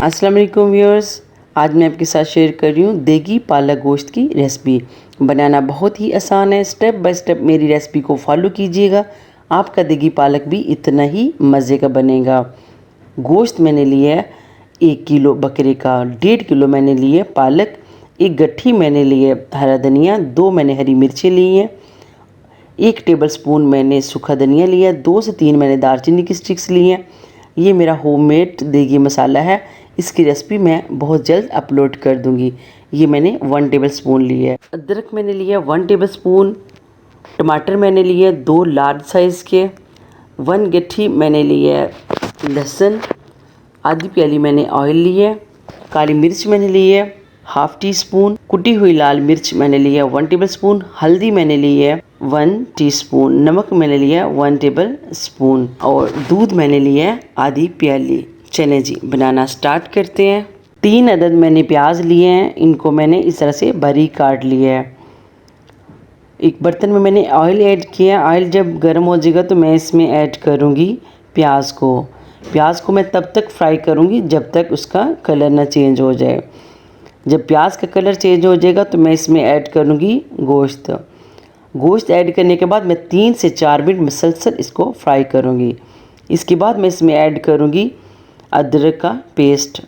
अस्सलाम वालेकुम व्यूअर्स, आज मैं आपके साथ शेयर कर रही हूँ देगी पालक गोश्त की रेसिपी। बनाना बहुत ही आसान है। स्टेप बाय स्टेप मेरी रेसिपी को फॉलो कीजिएगा, आपका देगी पालक भी इतना ही मज़े का बनेगा। गोश्त मैंने लिया है 1 किलो बकरे का, 1.5 किलो मैंने लिए पालक, 1 गट्ठी मैंने लिए हरा धनिया, 2 मैंने हरी मिर्चें ली हैं, 1 टेबलस्पून मैंने सूखा धनिया लिया, 2 से 3 मैंने दालचीनी की स्टिक्स ली हैं। ये मेरा होममेड देगी मसाला है, इसकी रेसिपी मैं बहुत जल्द अपलोड कर दूंगी। ये मैंने 1 टेबलस्पून लिया है। अदरक मैंने लिया 1 टेबलस्पून, टमाटर मैंने लिए 2 लार्ज साइज़ के, 1 गट्ठी मैंने लिया है लहसुन, आधी प्याली मैंने ऑयल लिया है, काली मिर्च मैंने ली है हाफ़ टी स्पून, कुटी हुई लाल मिर्च मैंने लिया 1 टेबलस्पून, हल्दी मैंने ली है 1 टीस्पून, नमक मैंने लिया 1 टेबल स्पून और दूध मैंने लिया है आधी प्याली। चलें जी, बनाना स्टार्ट करते हैं। 3 अदद मैंने प्याज लिए हैं, इनको मैंने इस तरह से बारीक काट लिया है। एक बर्तन में मैंने ऑयल ऐड किया। ऑयल जब गर्म हो जाएगा तो मैं इसमें ऐड करूँगी प्याज को। प्याज को मैं तब तक फ्राई करूँगी जब तक उसका कलर ना चेंज हो जाए। जब प्याज का कलर चेंज हो जाएगा तो मैं इसमें ऐड करूँगी गोश्त। गोश्त ऐड करने के बाद मैं 3 से 4 मिनट मुसलसल इसको फ्राई करूँगी। इसके बाद मैं इसमें ऐड करूँगी अदरक का पेस्ट।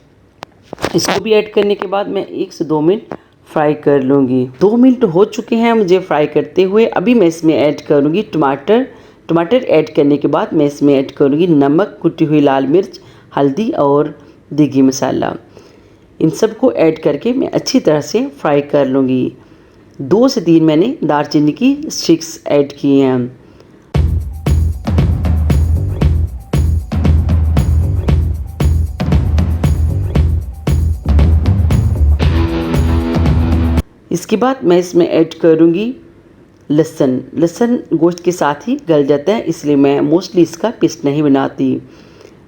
इसको भी ऐड करने के बाद मैं 1 से 2 मिनट फ्राई कर लूँगी। 2 मिनट हो चुके हैं मुझे फ्राई करते हुए। अभी मैं इसमें ऐड करूँगी टमाटर। टमाटर ऐड करने के बाद मैं इसमें ऐड करूँगी नमक, कुटी हुई लाल मिर्च, हल्दी और देगी मसाला। इन सब को ऐड करके मैं अच्छी तरह से फ्राई कर लूँगी। 2 से 3 मैंने दालचीनी की स्टिक्स ऐड की हैं। इसके बाद मैं इसमें ऐड करूँगी लहसुन। लहसुन गोश्त के साथ ही गल जाता है, इसलिए मैं मोस्टली इसका पेस्ट नहीं बनाती।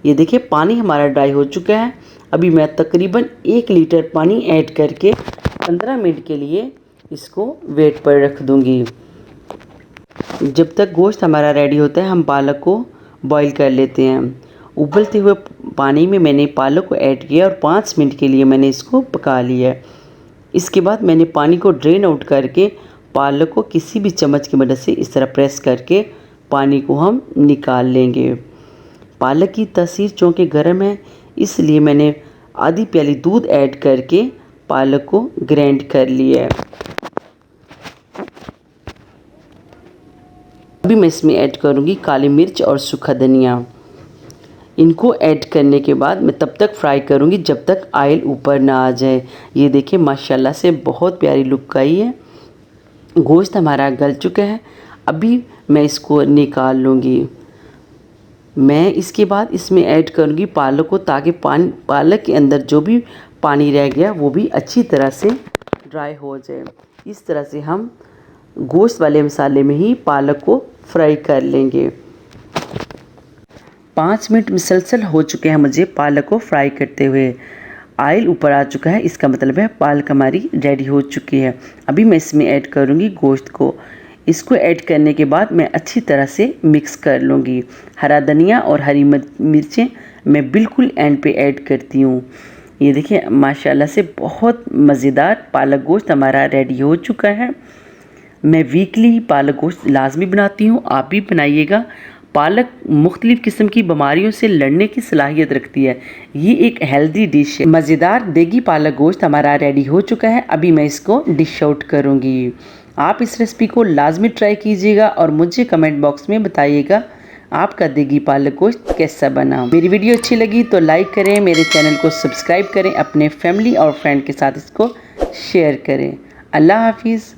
ये देखिए पानी हमारा ड्राई हो चुका है। अभी मैं तकरीबन 1 लीटर पानी ऐड करके 15 मिनट के लिए इसको वेट पर रख दूँगी। जब तक गोश्त हमारा रेडी होता है हम पालक को बॉईल कर लेते हैं। उबलते हुए पानी में मैंने पालक को ऐड किया और 5 मिनट के लिए मैंने इसको पका लिया। इसके बाद मैंने पानी को ड्रेन आउट करके पालक को किसी भी चम्मच की मदद से इस तरह प्रेस करके पानी को हम निकाल लेंगे। पालक की तासीर चूँकि गर्म है, इसलिए मैंने आधी प्याली दूध ऐड करके पालक को ग्राइंड कर लिया है। अभी मैं इसमें ऐड करूँगी काली मिर्च और सूखा धनिया। इनको ऐड करने के बाद मैं तब तक फ्राई करूँगी जब तक ऑयल ऊपर ना आ जाए। ये देखिए माशाल्लाह से बहुत प्यारी लुक आई है। गोश्त हमारा गल चुका है। अभी मैं इसको निकाल लूँगी। मैं इसके बाद इसमें ऐड करूँगी पालक को, ताकि पालक के अंदर जो भी पानी रह गया वो भी अच्छी तरह से ड्राई हो जाए। इस तरह से हम गोश्त वाले मसाले में ही पालक को फ्राई कर लेंगे। 5 मिनट मुसलसल हो चुके हैं मुझे पालक को फ्राई करते हुए। ऑयल ऊपर आ चुका है, इसका मतलब है पालक हमारी रेडी हो चुकी है। अभी मैं इसमें ऐड करूँगी गोश्त को। इसको ऐड करने के बाद मैं अच्छी तरह से मिक्स कर लूँगी। हरा धनिया और हरी मिर्चें मैं बिल्कुल एंड पे ऐड करती हूँ। ये देखिए माशाल्लाह से बहुत मज़ेदार पालक गोश्त हमारा रेडी हो चुका है। मैं वीकली पालक गोश्त लाजमी बनाती हूँ, आप भी बनाइएगा। पालक मुख्तलिफ़ किस्म की बीमारियों से लड़ने की सलाहियत रखती है। ये एक हेल्दी डिश है। मज़ेदार देगी पालक गोश्त हमारा रेडी हो चुका है। अभी मैं इसको डिश आउट करूँगी। आप इस रेसिपी को लाजमी ट्राई कीजिएगा और मुझे कमेंट बॉक्स में बताइएगा आपका देगी पालक गोश्त कैसा बना। मेरी वीडियो अच्छी लगी तो लाइक करें, मेरे चैनल को सब्सक्राइब करें, अपने फैमिली और फ्रेंड के साथ इसको शेयर करें। अल्लाह हाफिज़।